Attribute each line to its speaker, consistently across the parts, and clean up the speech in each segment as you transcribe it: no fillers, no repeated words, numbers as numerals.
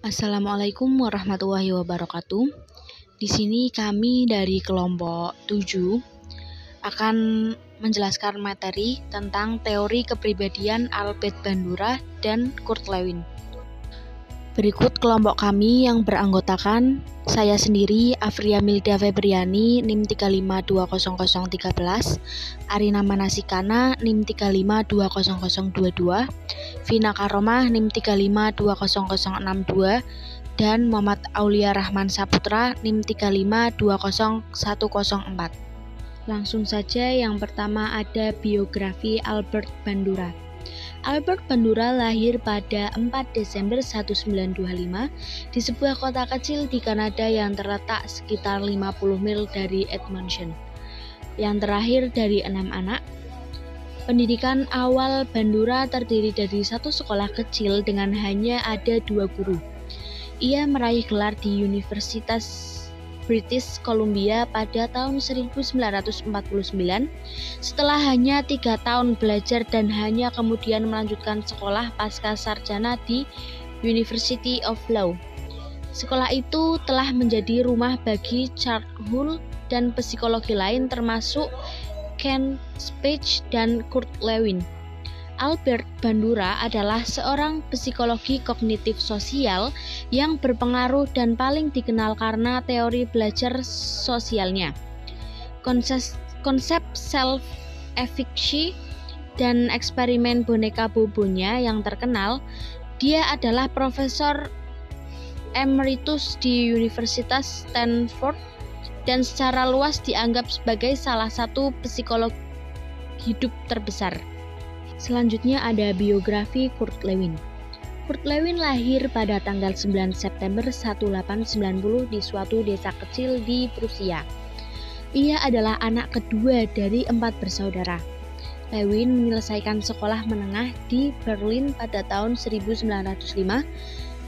Speaker 1: Assalamualaikum warahmatullahi wabarakatuh. Di sini kami dari kelompok 7 akan menjelaskan materi tentang teori kepribadian Albert Bandura dan Kurt Lewin. Berikut kelompok kami yang beranggotakan saya sendiri, Afria Milda Febriani, NIM 3520013, Arina Manasikana, NIM 3520022, Vina Karomah, NIM 3520062, dan Muhammad Aulia Rahman Saputra, NIM 3520104. Langsung saja, yang pertama ada biografi Albert Bandura. Albert Bandura lahir pada 4 Desember 1925 di sebuah kota kecil di Kanada yang terletak sekitar 50 mil dari Edmonton. Yang terakhir dari 6 anak. Pendidikan awal Bandura terdiri dari satu sekolah kecil dengan hanya ada 2 guru. Ia meraih gelar di Universitas British Columbia pada tahun 1949 setelah hanya 3 tahun belajar dan hanya kemudian melanjutkan sekolah pasca sarjana di University of Law. Sekolah itu telah menjadi rumah bagi Charles Hull dan psikologi lain termasuk Ken Spage dan Kurt Lewin. Albert Bandura adalah seorang psikologi kognitif sosial yang berpengaruh dan paling dikenal karena teori belajar sosialnya, konsep self-efficacy, dan eksperimen boneka bobonya yang terkenal. Dia adalah profesor emeritus di Universitas Stanford dan secara luas dianggap sebagai salah satu psikolog hidup terbesar. Selanjutnya ada biografi Kurt Lewin. Kurt Lewin lahir pada tanggal 9 September 1890 di suatu desa kecil di Prusia. Ia adalah anak kedua dari 4 bersaudara. Lewin menyelesaikan sekolah menengah di Berlin pada tahun 1905.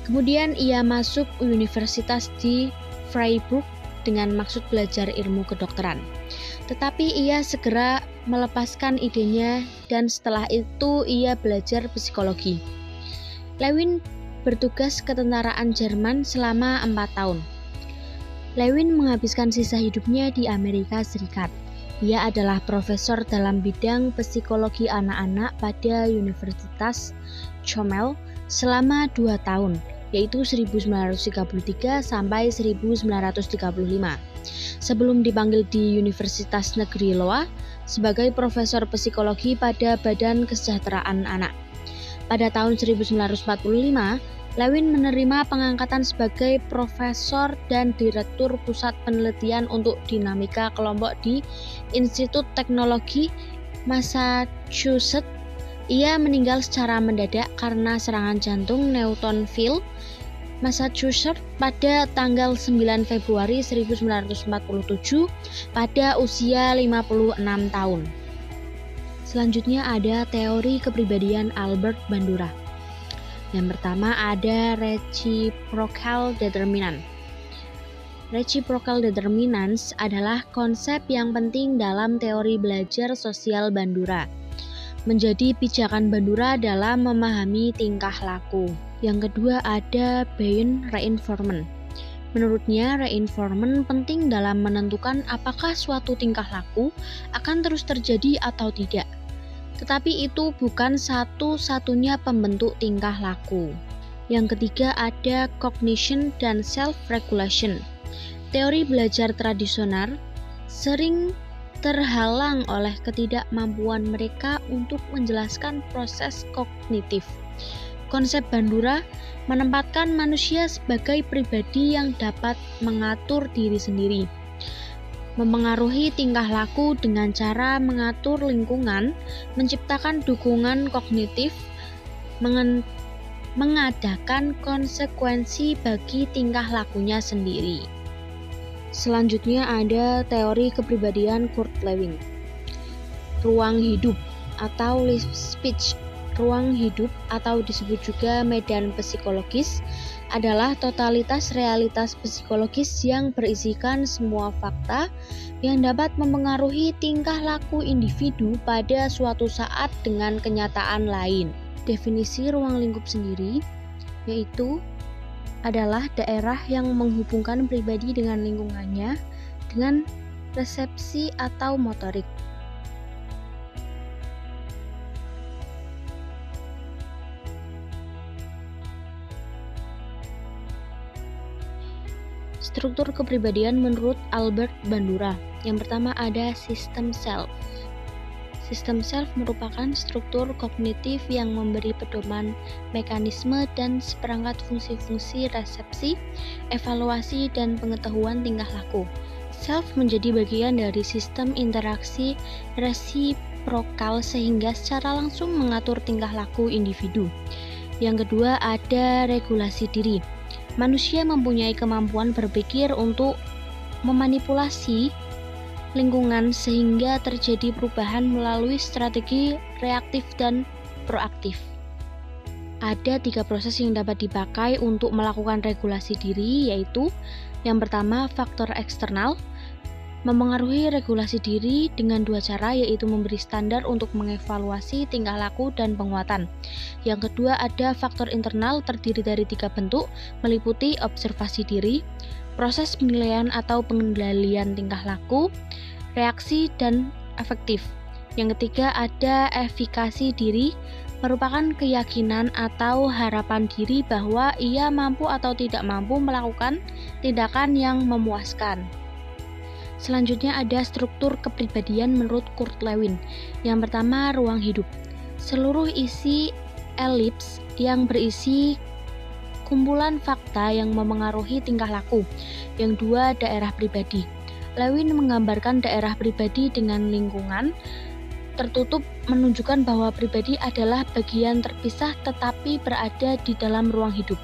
Speaker 1: Kemudian ia masuk universitas di Freiburg dengan maksud belajar ilmu kedokteran. Tetapi ia segera melepaskan idenya dan setelah itu ia belajar psikologi. Lewin bertugas ketentaraan Jerman selama 4 tahun. Lewin menghabiskan sisa hidupnya di Amerika Serikat. Ia adalah profesor dalam bidang psikologi anak-anak pada Universitas Chomel selama 2 tahun, yaitu 1933 sampai 1935. Sebelum dipanggil di Universitas Negeri Loa sebagai profesor psikologi pada Badan Kesejahteraan Anak. Pada tahun 1945, Lewin menerima pengangkatan sebagai profesor dan direktur pusat penelitian untuk dinamika kelompok di Institut Teknologi Massachusetts. Ia meninggal secara mendadak karena serangan jantung Newtonville, Massachusetts pada tanggal 9 Februari 1947 pada usia 56 tahun. Selanjutnya ada teori kepribadian Albert Bandura. Yang pertama ada reciprocal determinant. Reciprocal determinants adalah konsep yang penting dalam teori belajar sosial Bandura. Menjadi pijakan Bandura dalam memahami tingkah laku. Yang kedua ada Bayesian reinforcement. Menurutnya, reinforcement penting dalam menentukan apakah suatu tingkah laku akan terus terjadi atau tidak. Tetapi itu bukan satu-satunya pembentuk tingkah laku. Yang ketiga ada cognition dan self-regulation. Teori belajar tradisional sering terhalang oleh ketidakmampuan mereka untuk menjelaskan proses kognitif. Konsep Bandura menempatkan manusia sebagai pribadi yang dapat mengatur diri sendiri, memengaruhi tingkah laku dengan cara mengatur lingkungan, menciptakan dukungan kognitif, mengadakan konsekuensi bagi tingkah lakunya sendiri. Selanjutnya ada teori kepribadian Kurt Lewin. Ruang hidup atau life speech. Ruang hidup atau disebut juga medan psikologis adalah totalitas realitas psikologis yang berisikan semua fakta yang dapat mempengaruhi tingkah laku individu pada suatu saat dengan kenyataan lain. Definisi ruang lingkup sendiri yaitu adalah daerah yang menghubungkan pribadi dengan lingkungannya dengan resepsi atau motorik. Struktur kepribadian menurut Albert Bandura. Yang pertama ada sistem self. Sistem self merupakan struktur kognitif yang memberi pedoman mekanisme dan seperangkat fungsi-fungsi resepsi, evaluasi, dan pengetahuan tingkah laku. Self menjadi bagian dari sistem interaksi resiprokal sehingga secara langsung mengatur tingkah laku individu. Yang kedua ada regulasi diri. Manusia mempunyai kemampuan berpikir untuk memanipulasi lingkungan sehingga terjadi perubahan melalui strategi reaktif dan proaktif. Ada 3 proses yang dapat dipakai untuk melakukan regulasi diri, yaitu yang pertama faktor eksternal. Memengaruhi regulasi diri dengan 2 cara, yaitu memberi standar untuk mengevaluasi tingkah laku dan penguatan. Yang kedua ada faktor internal, terdiri dari 3 bentuk, meliputi observasi diri, proses penilaian atau pengendalian tingkah laku, reaksi, dan efektif. Yang ketiga ada efikasi diri, merupakan keyakinan atau harapan diri bahwa ia mampu atau tidak mampu melakukan tindakan yang memuaskan. Selanjutnya ada struktur kepribadian menurut Kurt Lewin. Yang pertama, ruang hidup. Seluruh isi elips yang berisi kumpulan fakta yang memengaruhi tingkah laku. Yang dua, daerah pribadi. Lewin menggambarkan daerah pribadi dengan lingkungan tertutup, menunjukkan bahwa pribadi adalah bagian terpisah tetapi berada di dalam ruang hidup.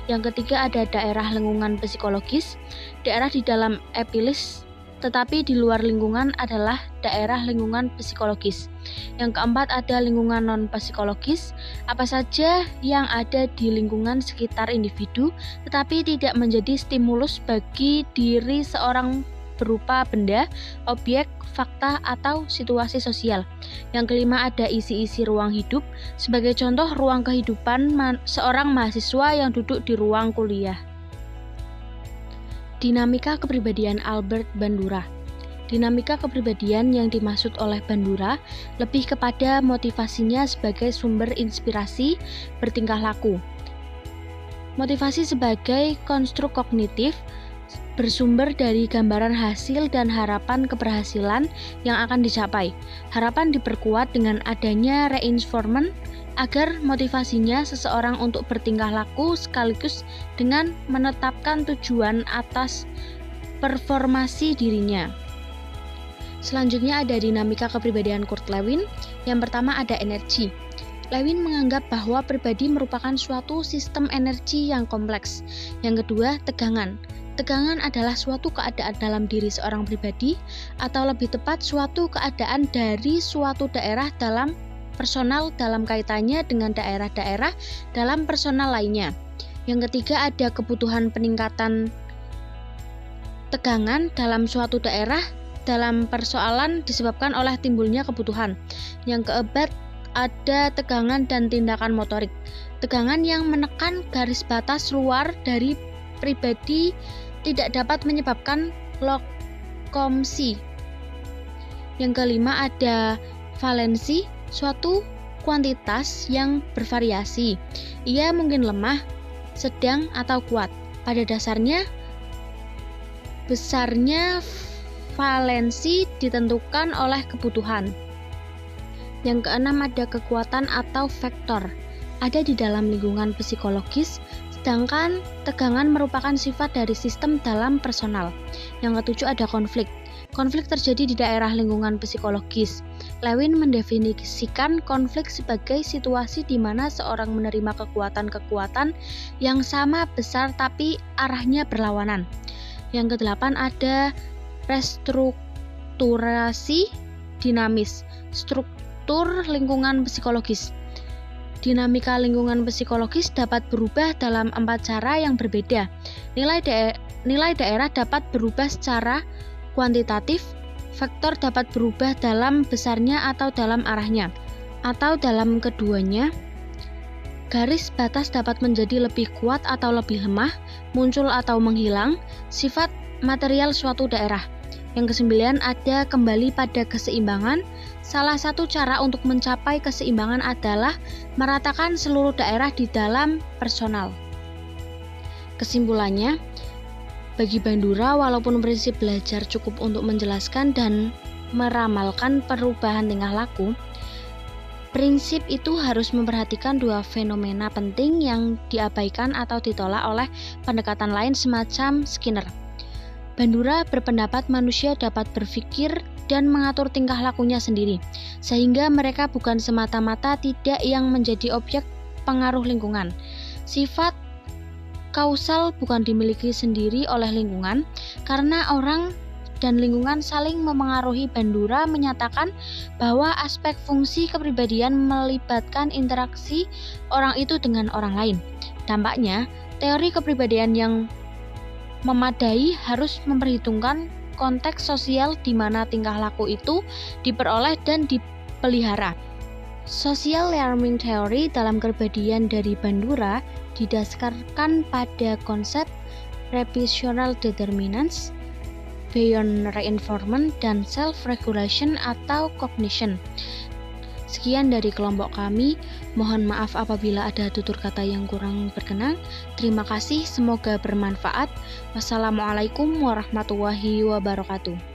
Speaker 1: Yang ketiga ada daerah lingkungan psikologis. Daerah di dalam epilis tetapi di luar lingkungan adalah daerah lingkungan psikologis. Yang keempat ada lingkungan non-psikologis, apa saja yang ada di lingkungan sekitar individu tetapi tidak menjadi stimulus bagi diri seorang berupa benda, objek, fakta, atau situasi sosial. Yang kelima ada isi-isi ruang hidup, sebagai contoh ruang kehidupan seorang mahasiswa yang duduk di ruang kuliah. Dinamika kepribadian Albert Bandura. Dinamika kepribadian yang dimaksud oleh Bandura lebih kepada motivasinya sebagai sumber inspirasi bertingkah laku. Motivasi sebagai konstruk kognitif bersumber dari gambaran hasil dan harapan keberhasilan yang akan dicapai. Harapan diperkuat dengan adanya reinforcement agar motivasinya seseorang untuk bertingkah laku sekaligus dengan menetapkan tujuan atas performasi dirinya. Selanjutnya ada dinamika kepribadian Kurt Lewin. Yang pertama ada energi. Lewin menganggap bahwa pribadi merupakan suatu sistem energi yang kompleks. Yang kedua, tegangan. Tegangan adalah suatu keadaan dalam diri seorang pribadi, atau lebih tepat suatu keadaan dari suatu daerah dalam personal dalam kaitannya dengan daerah-daerah dalam personal lainnya. Yang ketiga ada kebutuhan peningkatan tegangan dalam suatu daerah dalam persoalan disebabkan oleh timbulnya kebutuhan. Yang keempat ada tegangan dan tindakan motorik. Tegangan yang menekan garis batas luar dari pribadi tidak dapat menyebabkan lokomsi. Yang kelima ada valensi, suatu kuantitas yang bervariasi. Ia mungkin lemah, sedang, atau kuat. Pada dasarnya, besarnya valensi ditentukan oleh kebutuhan. Yang keenam ada kekuatan atau vektor. Ada di dalam lingkungan psikologis, sedangkan tegangan merupakan sifat dari sistem dalam personal. Yang ketujuh ada konflik. Konflik terjadi di daerah lingkungan psikologis. Lewin mendefinisikan konflik sebagai situasi di mana seorang menerima kekuatan-kekuatan yang sama besar tapi arahnya berlawanan. Yang kedelapan ada restrukturasi dinamis. Struktur lingkungan psikologis. Dinamika lingkungan psikologis dapat berubah dalam 4 cara yang berbeda. Nilai daerah dapat berubah secara kuantitatif, vektor dapat berubah dalam besarnya atau dalam arahnya, atau dalam keduanya. Garis batas dapat menjadi lebih kuat atau lebih lemah, muncul atau menghilang, sifat material suatu daerah. Yang kesembilan, ada kembali pada keseimbangan. Salah satu cara untuk mencapai keseimbangan adalah meratakan seluruh daerah di dalam personal. Kesimpulannya, bagi Bandura, walaupun prinsip belajar cukup untuk menjelaskan dan meramalkan perubahan tingkah laku, prinsip itu harus memperhatikan dua fenomena penting yang diabaikan atau ditolak oleh pendekatan lain semacam Skinner. Bandura berpendapat manusia dapat berpikir dan mengatur tingkah lakunya sendiri, sehingga mereka bukan semata-mata tidak yang menjadi objek pengaruh lingkungan. Sifat kausal bukan dimiliki sendiri oleh lingkungan, karena orang dan lingkungan saling memengaruhi. Bandura menyatakan bahwa aspek fungsi kepribadian melibatkan interaksi orang itu dengan orang lain. Dampaknya, teori kepribadian yang memadai harus memperhitungkan konteks sosial di mana tingkah laku itu diperoleh dan dipelihara. Social learning theory dalam kepribadian dari Bandura didasarkan pada konsep reputational determinants, beyond reinforcement, dan self-regulation atau cognition. Sekian dari kelompok kami. Mohon maaf apabila ada tutur kata yang kurang berkenan. Terima kasih, semoga bermanfaat. Wassalamualaikum warahmatullahi wabarakatuh.